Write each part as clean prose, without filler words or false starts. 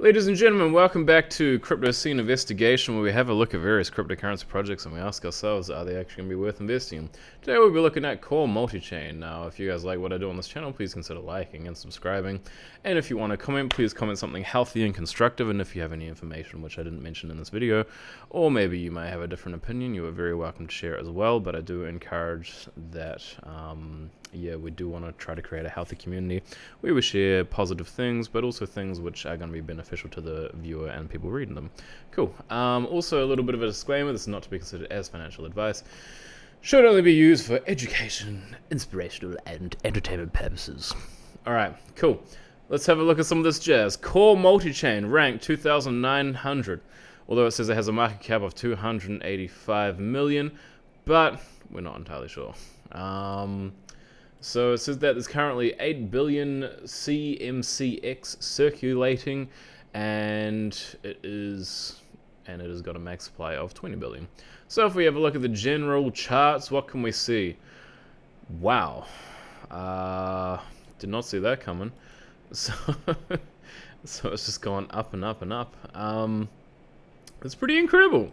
Ladies and gentlemen, welcome back to Crypto Scene Investigation, where we have a look at various cryptocurrency projects and we ask ourselves, are they actually going to be worth investing in? Today we'll be looking at CORE MultiChain. Now, if you guys like what I do on this channel, please consider liking and subscribing. And if you want to comment, please comment something healthy and constructive. And if you have any information which I didn't mention in this video, or maybe you may have a different opinion, you are very welcome to share it as well. But I do encourage that, yeah, we do want to try to create a healthy community where we share positive things, but also things which are going to be beneficial to the viewer and people reading them. Cool. Also, a little bit of a disclaimer: this is not to be considered as financial advice. Should only be used for education, inspirational, and entertainment purposes. All right, cool. Let's have a look at some of this jazz. CORE MultiChain ranked 2,900, although it says it has a market cap of 285 million, but we're not entirely sure. So it says that there's currently 8 billion Cmcx circulating, and it has got a max supply of 20 billion. So if we have a look at the general charts, what can we see? Wow. Did not see that coming. So, so it's just gone up and up and up. It's pretty incredible.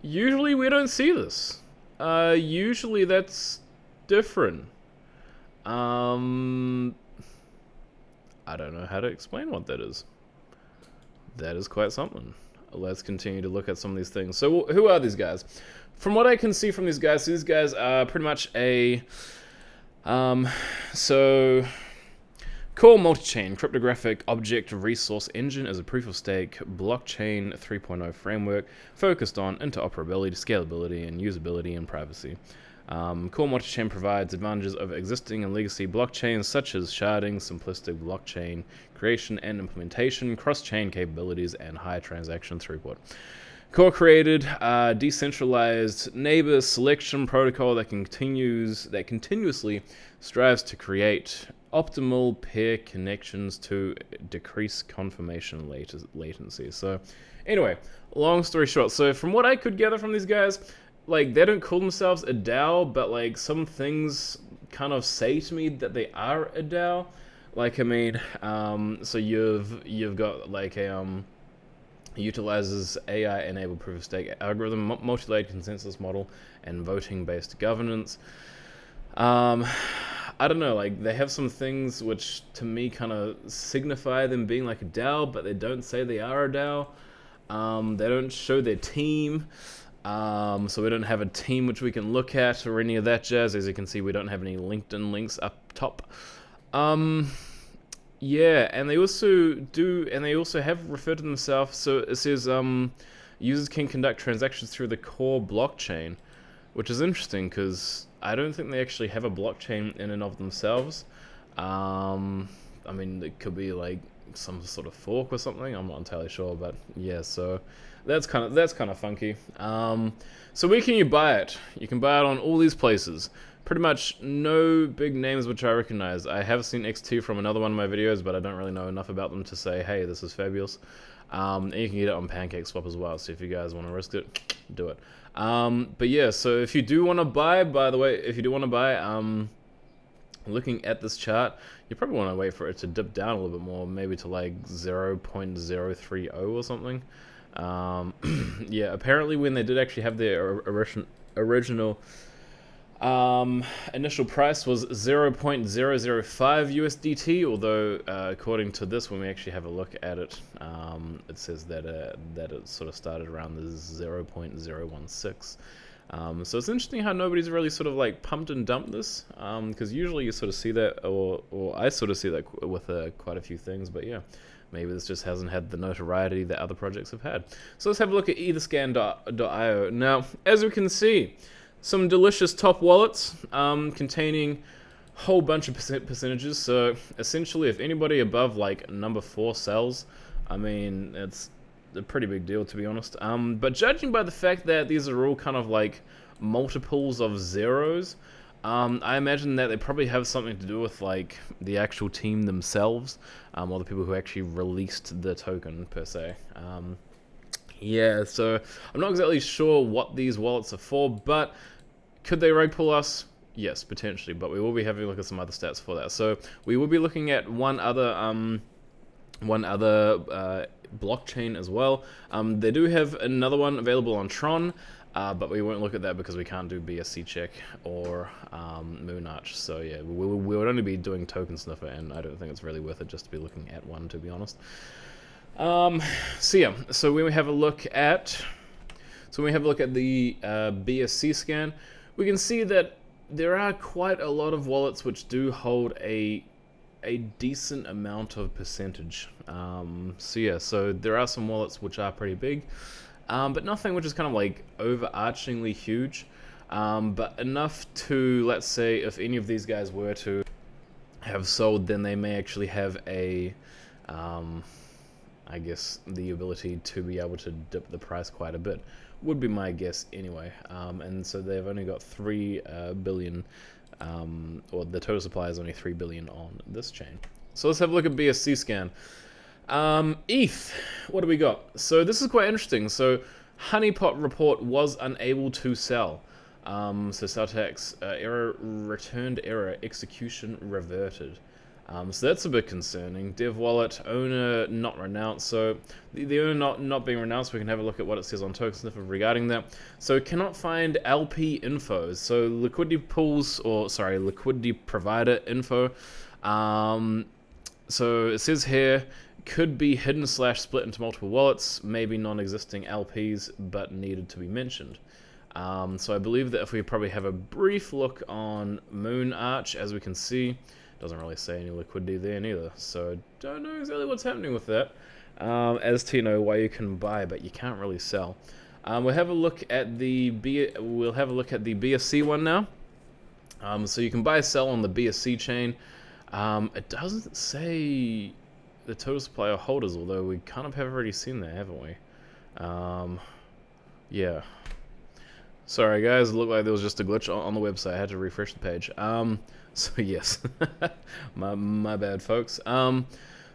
Usually we don't see this. Usually that's different. I don't know how to explain what that is. That is quite something. Let's continue to look at some of these things. So who are these guys? From what I can see from these guys are pretty much a so CORE MultiChain cryptographic object resource engine is a proof-of-stake blockchain 3.0 framework focused on interoperability, scalability, and usability and privacy. CORE MultiChain provides advantages of existing and legacy blockchains such as sharding, simplistic blockchain creation and implementation, cross-chain capabilities, and high transaction throughput. CORE created a decentralized neighbor selection protocol that continuously strives to create optimal pair connections to decrease confirmation latency. So anyway, long story short, so from what I could gather from these guys, like, they don't call themselves a DAO, but like some things kind of say to me that they are a DAO. Like, I mean, so you've got like a utilizes AI-enabled proof-of-stake algorithm, multi-layered consensus model, and voting-based governance. I don't know, like, they have some things which to me kind of signify them being like a DAO, but they don't say they are a DAO. They don't show their team. So we don't have a team which we can look at or any of that jazz. As you can see, we don't have any LinkedIn links up top. Yeah, and they also have referred to themselves. So it says users can conduct transactions through the CORE blockchain, which is interesting because I don't think they actually have a blockchain in and of themselves. I mean, it could be like some sort of fork or something. I'm not entirely sure, but yeah. So that's kind of funky. So where can you buy it? You can buy it on all these places. Pretty much no big names which I recognize. I have seen X2 from another one of my videos, but I don't really know enough about them to say, hey, this is fabulous. And you can get it on pancakeswap as well. So if you guys want to risk it, do it. But yeah, so if you do want to buy, by the way, looking at this chart, you probably want to wait for it to dip down a little bit more, maybe to like 0.030 or something. Yeah, apparently when they did actually have their original initial price was 0.005 USDT, although according to this, when we actually have a look at it, it says that it sort of started around the 0.016. So it's interesting how nobody's really sort of like pumped and dumped this, because usually you sort of see that, or I sort of see that with quite a few things, but yeah, maybe this just hasn't had the notoriety that other projects have had. So let's have a look at etherscan.io. Now, as we can see, some delicious top wallets containing a whole bunch of percentages. So essentially, if anybody above like number 4 sells, I mean, it's a pretty big deal, to be honest. But judging by the fact that these are all kind of like multiples of zeros, I imagine that they probably have something to do with like the actual team themselves, or the people who actually released the token per se. Yeah, so I'm not exactly sure what these wallets are for, but could they rug pull us? Yes, potentially, but we will be having a look at some other stats for that. So we will be looking at one other one other blockchain as well. They do have another one available on Tron, but we won't look at that because we can't do bscheck or Moonarch. So yeah, we would only be doing tokensniffer, and I don't think it's really worth it just to be looking at one, to be honest. So yeah, so when we have a look at the BSC scan, we can see that there are quite a lot of wallets which do hold a decent amount of percentage. So yeah, so there are some wallets which are pretty big, but nothing which is kind of like overarchingly huge, but enough to, let's say, if any of these guys were to have sold, then they may actually have a I guess the ability to be able to dip the price quite a bit, would be my guess anyway. And so they've only got 3 billion, or the total supply is only 3 billion on this chain. So let's have a look at BSC scan. ETH, what do we got? So this is quite interesting. So Honeypot report was unable to sell. So Saltax error, returned error, execution reverted. So that's a bit concerning. Dev wallet owner not renounced. So the owner not being renounced, we can have a look at what it says on tokensniffer regarding that. So cannot find LP info. So liquidity pools, or sorry, liquidity provider info. So it says here, could be hidden / split into multiple wallets, maybe non-existing LPs, but needed to be mentioned. So I believe that if we probably have a brief look on Moonarch, as we can see, doesn't really say any liquidity there neither, so don't know exactly what's happening with that. As to why you can buy but you can't really sell. We'll have a look at the BSC one now. So you can buy sell on the BSC chain. It doesn't say the total supply of holders, although we kind of have already seen that, haven't we? Yeah. Sorry guys, it looked like there was just a glitch on the website. I had to refresh the page. So yes, my bad, folks.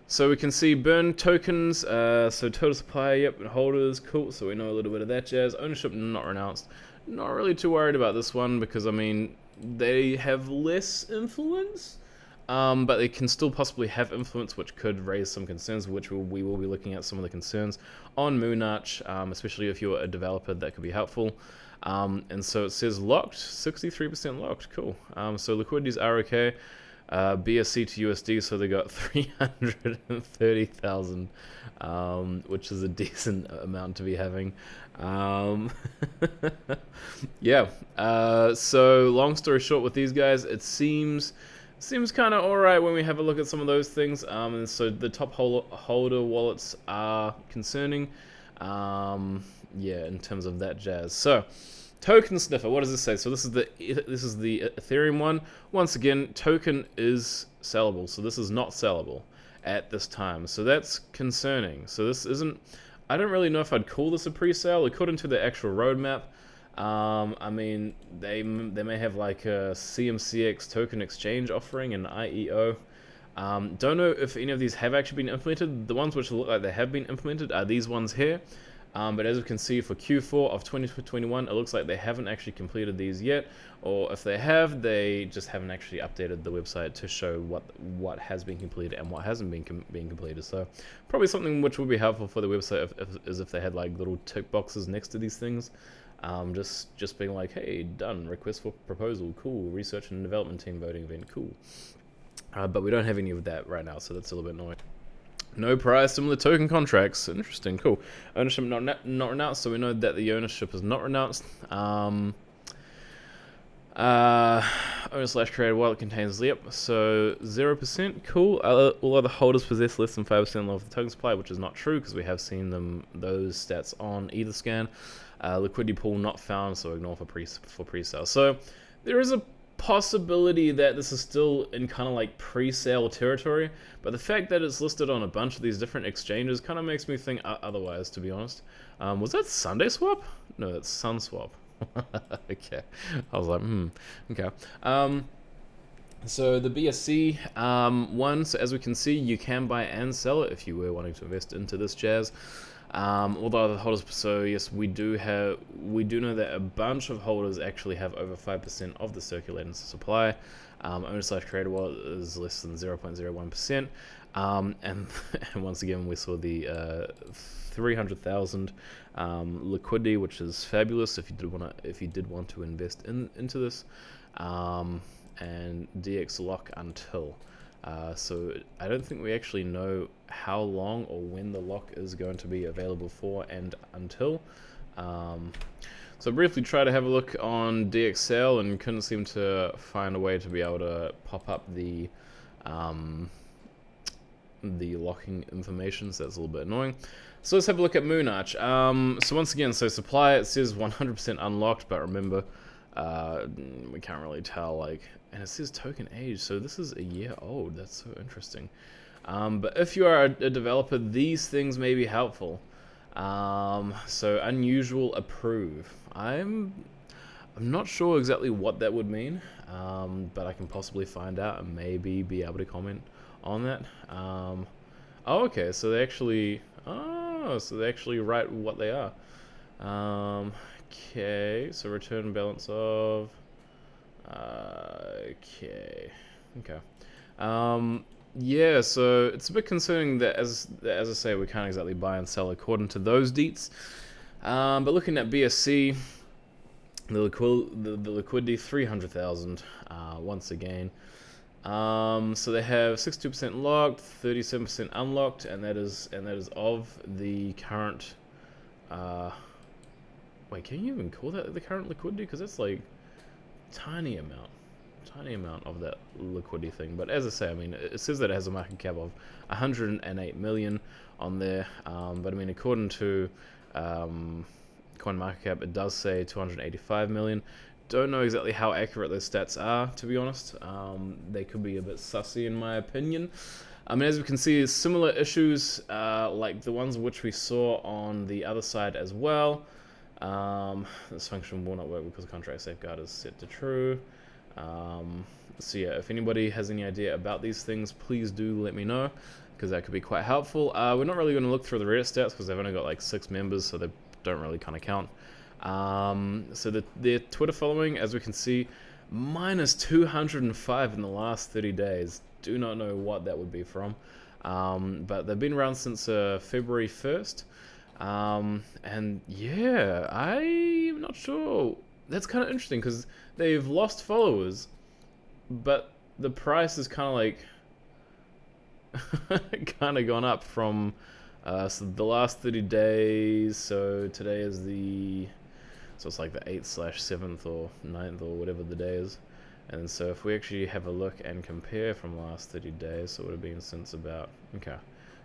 So we can see burn tokens. So total supply, yep, holders, cool. So we know a little bit of that jazz. Ownership not renounced. Not really too worried about this one because I mean they have less influence, but they can still possibly have influence, which could raise some concerns. Which we will be looking at some of the concerns on Moonarch, especially if you're a developer. That could be helpful. And so it says locked, 63% locked, cool. So liquidities are okay. BSC to USD, so they got 330,000, which is a decent amount to be having. Yeah, so long story short with these guys, it seems kind of alright when we have a look at some of those things. And so the top holder wallets are concerning. Yeah, in terms of that jazz. So, tokensniffer, what does this say? So this is the Ethereum one. Once again, token is sellable, so this is not sellable at this time. So that's concerning. So this isn't. I don't really know if I'd call this a pre-sale. According to the actual roadmap, I mean they may have like a CMCX token exchange offering and IEO. Don't know if any of these have actually been implemented. The ones which look like they have been implemented are these ones here. But as we can see for Q4 of 2021, it looks like they haven't actually completed these yet, or if they have, they just haven't actually updated the website to show what has been completed and what hasn't been completed. So probably something which would be helpful for the website is if they had like little tick boxes next to these things, just being like, hey, done, request for proposal, cool, research and development team voting event, cool. But we don't have any of that right now, so that's a little bit annoying. No prior similar token contracts. Interesting, cool. Ownership not renounced, so we know that the ownership is not renounced. Owner / creator wallet contains, yep, so 0%, cool. All other holders possess less than 5% of the token supply, which is not true because we have seen those stats on either scan. Liquidity pool not found, so ignore for pre-sale. So there is a possibility that this is still in kind of like pre-sale territory, but the fact that it's listed on a bunch of these different exchanges kind of makes me think otherwise, to be honest. Was that Sunday Swap? No, that's SunSwap. Okay, I was like, okay. So the BSC one, so as we can see, you can buy and sell it if you were wanting to invest into this jazz. Although the holders, so yes, we do know that a bunch of holders actually have over 5% of the circulating supply. Owner / creator wallet is less than 0.01%. And and once again we saw the 300,000 liquidity, which is fabulous if you did want to invest into this. And DX lock until. So I don't think we actually know how long or when the lock is going to be available for and until. So briefly try to have a look on DXL and couldn't seem to find a way to be able to pop up the locking information, so that's a little bit annoying. So let's have a look at Moonarch. So once again, so supply, it says 100% unlocked, but remember, we can't really tell, like, and it says token age, so this is a year old. That's so interesting. But if you are a developer, these things may be helpful. So unusual approve. I'm not sure exactly what that would mean, but I can possibly find out and maybe be able to comment on that. Oh, okay, so they actually, write what they are. Okay, so return balance of, okay. Yeah, so it's a bit concerning that, as I say, we can't exactly buy and sell according to those deets. But looking at BSC, the liquidity 300,000 once again. So they have 62% locked, 37% unlocked, and that is of the current. Wait, can you even call that the current liquidity? Because that's like tiny amount of that liquidity thing. But as I say, I mean, it says that it has a market cap of 108 million on there. But I mean, according to coinmarketcap, it does say 285 million. Don't know exactly how accurate those stats are, to be honest. They could be a bit sussy in my opinion. I mean, as we can see, similar issues like the ones which we saw on the other side as well. This function will not work because the contract safeguard is set to true. So yeah, if anybody has any idea about these things, please do let me know, because that could be quite helpful. We're not really going to look through the Reddit stats because they've only got like 6 members, so they don't really kind of count. So their Twitter following, as we can see, minus 205 in the last 30 days. Do not know what that would be from, but they've been around since February 1st. And yeah, I'm not sure. That's kind of interesting because they've lost followers, but the price is kind of like gone up from so the last 30 days. So today is so it's like the 8/7th or 9th or whatever the day is. And so if we actually have a look and compare from the last 30 days, so it would have been since about, okay,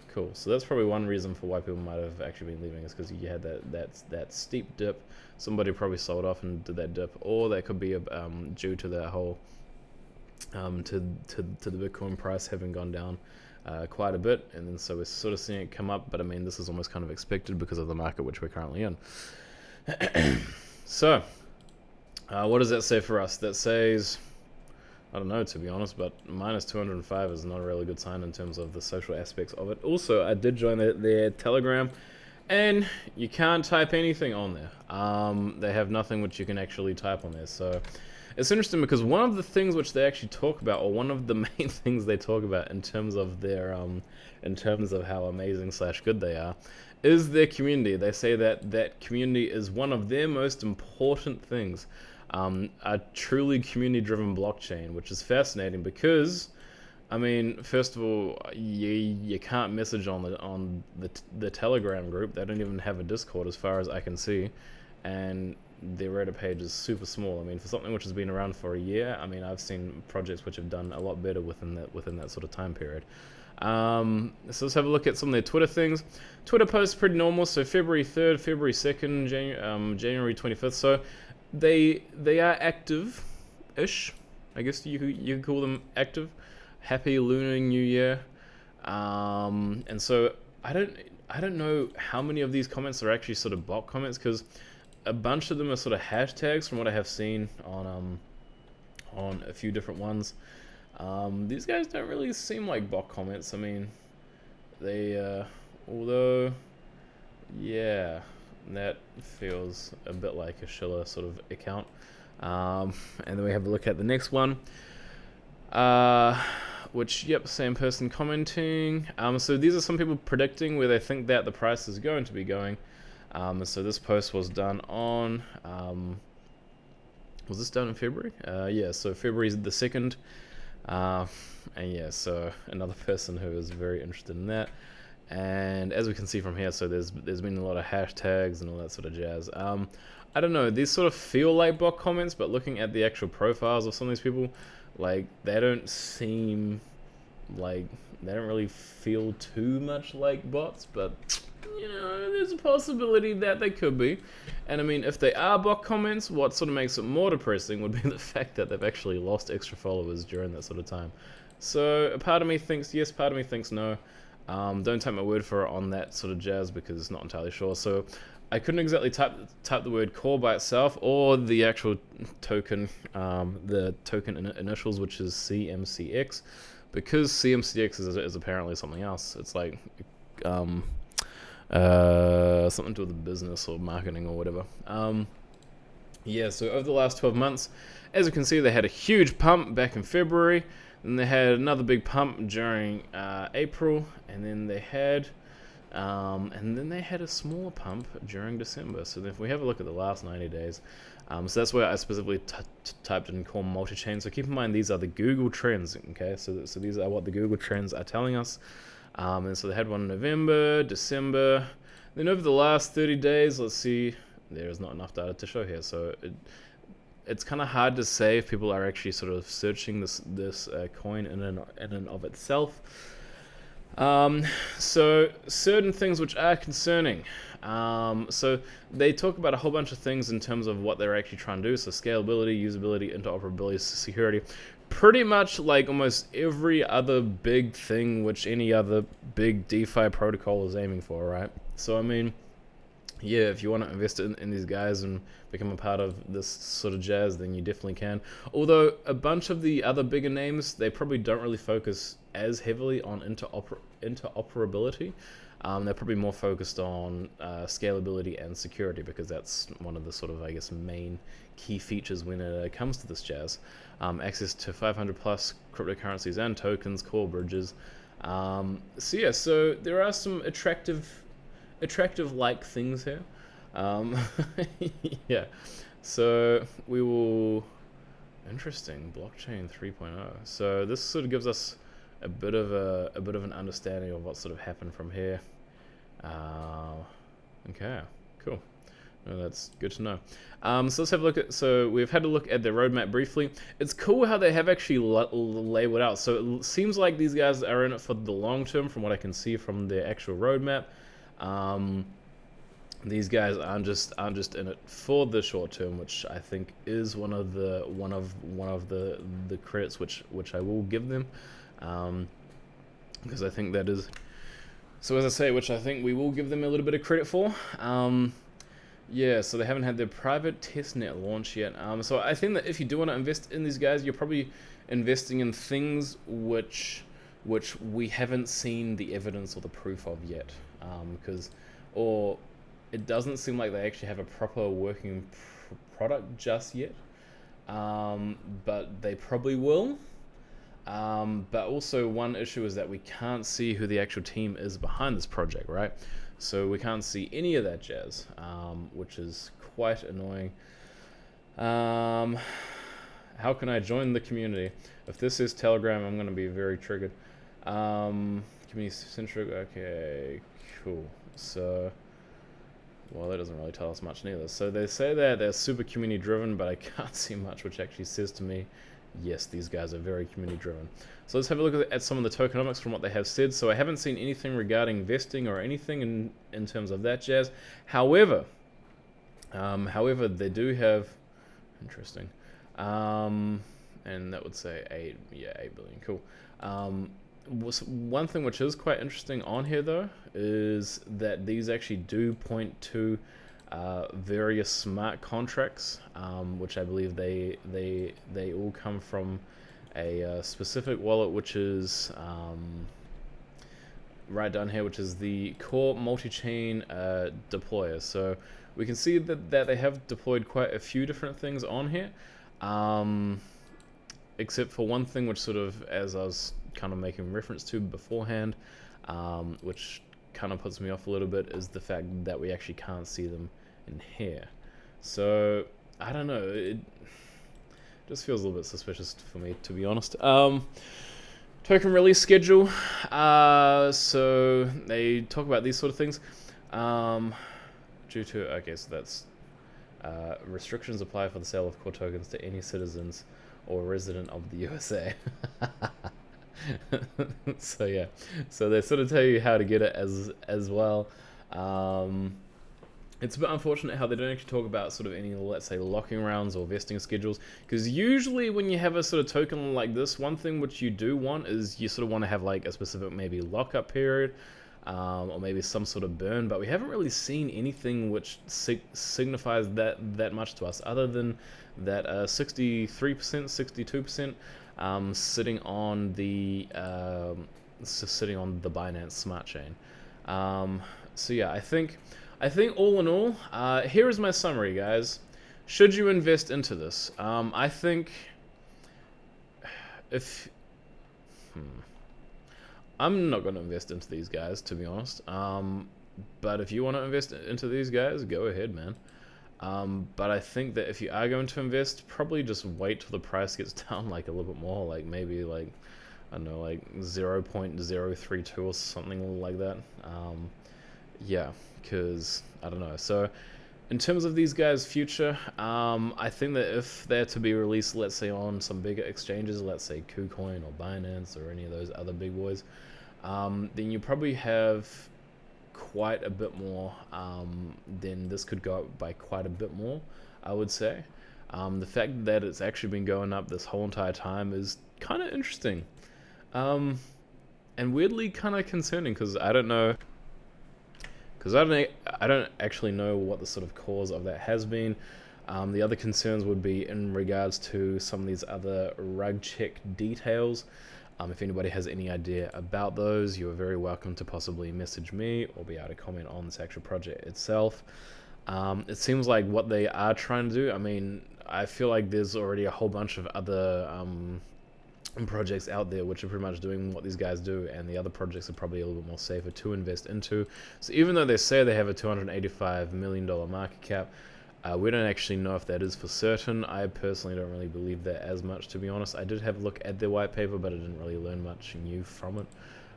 cool. So that's probably one reason for why people might have actually been leaving, is because you had that steep dip. Somebody probably sold off and did that dip, or that could be due to that whole to the Bitcoin price having gone down quite a bit, and then so we're sort of seeing it come up. But I mean, this is almost kind of expected because of the market which we're currently in. So what does that say for us? That says, I don't know, to be honest, but minus 205 is not a really good sign in terms of the social aspects of it. Also, I did join their Telegram, and you can't type anything on there. They have nothing which you can actually type on there. So it's interesting because one of the things which they actually talk about, or one of the main things they talk about in terms of their, in terms of how amazing / good they are, is their community. They say that community is one of their most important things. A truly community-driven blockchain, which is fascinating because, I mean, first of all, you can't message on the Telegram group. They don't even have a Discord, as far as I can see, and their Reddit page is super small. I mean, for something which has been around for a year, I mean, I've seen projects which have done a lot better within that sort of time period. So let's have a look at some of their Twitter things. Twitter posts pretty normal. So February 3rd, February 2nd, January 25th. So they are active-ish. I guess you could call them active. Happy Lunar New Year. And so I don't know how many of these comments are actually sort of bot comments, because a bunch of them are sort of hashtags from what I have seen on a few different ones. These guys don't really seem like bot comments. I mean, they although yeah, that feels a bit like a Schiller sort of account. And then we have a look at the next one. which, yep, same person commenting. So these are some people predicting where they think that the price is going to be going. So this post was done on, was this done in February? Yeah, so February the 2nd. And yeah, so another person who is very interested in that. And as we can see from here, so there's been a lot of hashtags and all that sort of jazz. I don't know, these sort of feel like bot comments, but looking at the actual profiles of some of these people, like, they don't seem like, they don't really feel too much like bots, but, you know, there's a possibility that they could be. And I mean, if they are bot comments, what sort of makes it more depressing would be the fact that they've actually lost extra followers during that sort of time. So a part of me thinks yes, part of me thinks no. Don't take my word for it on that sort of jazz because it's not entirely sure. So I couldn't exactly type the word core by itself or the actual token, the token initials, which is CMCX, because CMCX is apparently something else. It's like something to do with business or marketing or whatever. Yeah, so over the last 12 months, as you can see, they had a huge pump back in February. Then they had another big pump during April, and then they had a smaller pump during December. So if we have a look at the last 90 days, so that's where I specifically typed in CORE MultiChain. So keep in mind these are the Google trends, okay? So these are what the Google trends are telling us. And so they had one in November, December. Then over the last 30 days, let's see, there is not enough data to show here. So it's kind of hard to say if people are actually sort of searching this coin in and of itself. So certain things which are concerning. So they talk about a whole bunch of things in terms of what they're actually trying to do. So scalability, usability, interoperability, security. Pretty much like almost every other big thing which any other big DeFi protocol is aiming for, right? So I mean, yeah, if you want to invest in these guys and become a part of this sort of jazz, then you definitely can. Although a bunch of the other bigger names, they probably don't really focus as heavily on interoperability. They're probably more focused on scalability and security, because that's one of the sort of, I guess, main key features when it comes to this jazz. Access to 500 plus cryptocurrencies and tokens, core bridges. So yeah, so there are some attractive like things here. Yeah, so we will, interesting, blockchain 3.0. So this sort of gives us a bit of an understanding of what sort of happened from here. Okay, cool. No, that's good to know. So let's have a look at, so we've had a look at their roadmap briefly. It's cool how they have actually labeled out. So it seems like these guys are in it for the long term from what I can see from their actual roadmap. These guys aren't just in it for the short term, which I think is one of the credits which I will give them, because I think that is, so as I say, which I think we will give them a little bit of credit for. Yeah, so they haven't had their private testnet launch yet. So I think that if you do want to invest in these guys, you're probably investing in things which we haven't seen the evidence or the proof of yet, or it doesn't seem like they actually have a proper working product just yet, but they probably will. But also one issue is that we can't see who the actual team is behind this project, right? So we can't see any of that jazz, which is quite annoying. How can I join the community? If this is Telegram, I'm going to be very triggered. Community centric, okay, cool. So, well, that doesn't really tell us much neither. So they say that they're super community driven, but I can't see much which actually says to me, yes, these guys are very community driven. So let's have a look at some of the tokenomics from what they have said. So I haven't seen anything regarding vesting or anything in terms of that jazz. However, they do have, interesting, and that would say 8 billion, cool. One thing which is quite interesting on here though is that these actually do point to various smart contracts, which I believe they all come from a specific wallet, which is right down here, which is the CORE MultiChain deployer. So we can see that they have deployed quite a few different things on here, except for one thing which sort of, as I was kind of making reference to beforehand, which kind of puts me off a little bit, is the fact that we actually can't see them in here. So I don't know, it just feels a little bit suspicious for me, to be honest. Token release schedule. So they talk about these sort of things. Due to, okay, so that's restrictions apply for the sale of core tokens to any citizens or resident of the USA. So yeah, so they sort of tell you how to get it as well. It's a bit unfortunate how they don't actually talk about sort of any, let's say, locking rounds or vesting schedules, because usually when you have a sort of token like this, one thing which you do want is you sort of want to have like a specific maybe lockup period, or maybe some sort of burn, but we haven't really seen anything which signifies that much to us, other than that 63%, 62% sitting on the Binance smart chain. So yeah, I think all in all, here is my summary, guys. Should you invest into this? I think if I'm not going to invest into these guys, to be honest. But if you want to invest into these guys, go ahead, man. But I think that if you are going to invest, probably just wait till the price gets down like a little bit more, like maybe like, I don't know, like 0.032 or something like that. Yeah, because I don't know. So in terms of these guys' future, I think that if they're to be released, let's say on some bigger exchanges, let's say KuCoin or Binance or any of those other big boys, then you probably have quite a bit more. Then this could go up by quite a bit more, I would say. The fact that it's actually been going up this whole entire time is kind of interesting, and weirdly kind of concerning, because I don't know. Because I don't actually know what the sort of cause of that has been. The other concerns would be in regards to some of these other rug check details. If anybody has any idea about those, you're very welcome to possibly message me or be able to comment on this actual project itself. It seems like what they are trying to do, I mean, I feel like there's already a whole bunch of other projects out there which are pretty much doing what these guys do, and the other projects are probably a little bit more safer to invest into. So even though they say they have a $285 million market cap, we don't actually know if that is for certain. I personally don't really believe that as much, to be honest. I did have a look at their white paper, but I didn't really learn much new from it,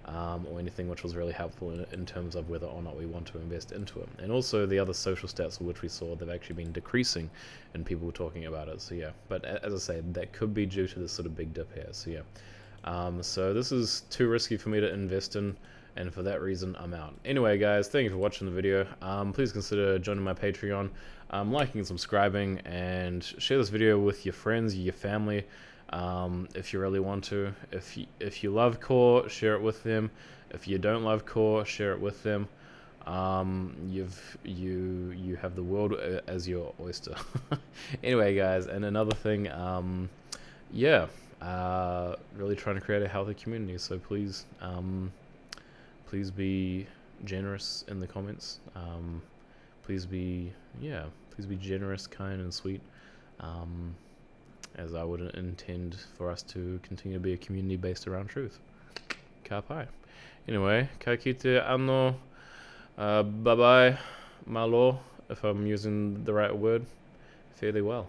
or anything which was really helpful in terms of whether or not we want to invest into it. And also the other social stats which we saw, they've actually been decreasing, and people were talking about it. So yeah, but as I say, that could be due to this sort of big dip here. So yeah, so this is too risky for me to invest in, and for that reason I'm out. Anyway guys, thank you for watching the video. Please consider joining my Patreon, liking and subscribing, and share this video with your friends, your family, if you really want to. If you love core, share it with them. If you don't love core, share it with them. You have the world as your oyster. Anyway guys, and another thing, yeah, really trying to create a healthy community, so please be generous in the comments. Please be generous, kind, and sweet, as I would intend for us to continue to be a community based around truth. Ka pai. Anyway, ka kite anno, bye bye, malo, if I'm using the right word. Fairly well.